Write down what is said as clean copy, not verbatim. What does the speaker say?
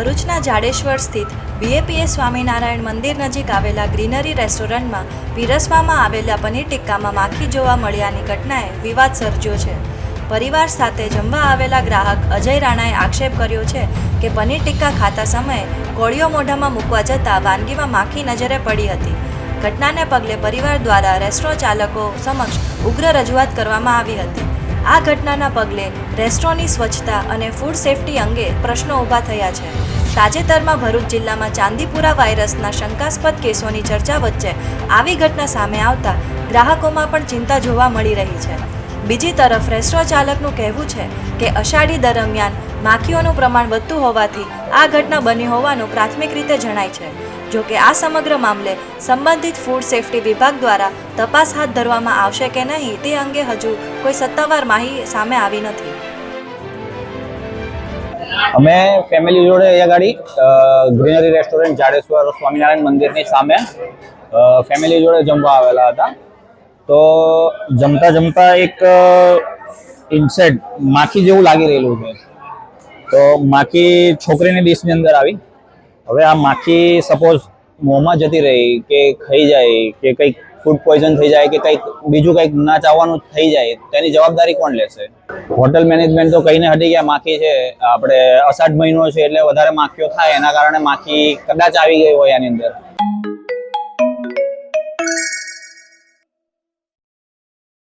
ભરૂચના જાડેશ્વર સ્થિત BAPS સ્વામિનારાયણ મંદિર નજીક આવેલા ગ્રીનરી રેસ્ટોરન્ટમાં પીરસવામાં આવેલા પનીર ટિક્કામાં માખી જોવા મળ્યાની ઘટનાએ વિવાદ સર્જ્યો છે। પરિવાર સાથે જમવા આવેલા ગ્રાહક અજય રાણાએ આક્ષેપ કર્યો છે કે પનીર ટિક્કા ખાતા સમયે કોળીઓ મોઢામાં મૂકવા જતાં વાનગીમાં માખી નજરે પડી હતી। ઘટનાને પગલે પરિવાર દ્વારા રેસ્ટોરન્ટ ચાલકો સમક્ષ ઉગ્ર રજૂઆત કરવામાં આવી હતી। આ ઘટનાના પગલે રેસ્ટોરન્ટની સ્વચ્છતા અને ફૂડ સેફ્ટી અંગે પ્રશ્નો ઊભા થયા છે। તાજેતરમાં ભરૂચ જિલ્લામાં ચાંદીપુરા વાયરસના શંકાસ્પદ કેસોની ચર્ચા વચ્ચે આવી ઘટના સામે આવતા ગ્રાહકોમાં પણ ચિંતા જોવા મળી રહી છે। બીજી તરફ રેસ્ટોરન્ટ ચાલકનું કહેવું છે કે અષાઢી દરમિયાન માખીઓનું પ્રમાણ વધતું હોવાથી આ ઘટના બની હોવાનું પ્રાથમિક રીતે જણાય છે। જો કે આ સમગ્ર મામલે સંબંધિત ફૂડ સેફ્ટી વિભાગ દ્વારા તપાસ હાથ ધરવામાં આવશે કે નહીં તે અંગે હજુ કોઈ સત્તાવાર માહિતી સામે આવી નથી। અમે ફેમિલી જોડે અહીંયા ગાડી ગ્રીનરી રેસ્ટોરન્ટ જાડેશ્વર સ્વામિનારાયણ મંદિરની સામે ફેમિલી જોડે જમવા આવેલા હતા। તો જમતા એક ઇન્સેક્ટ માખી જેવું લાગી રહેલું છે। તો માખી છોકરીની ડીશની અંદર આવી। હવે આ માખી સપોઝ મોંમાં જતી રહી કે ખાઈ જાય કે કંઈક ફૂડ પોઈઝન થઈ જાય કે કંઈક બીજું કંઈક ના ચાવવાનું થઈ જાય તેની જવાબદારી કોણ લેશે? હોટલ મેનેજમેન્ટ તો કહીને હટી ગયા માખી છે, આપણે અષાઢ મહિનો છે એટલે વધારે માખીઓ થાય, એના કારણે માખી કદાચ આવી ગઈ હોય આની અંદર।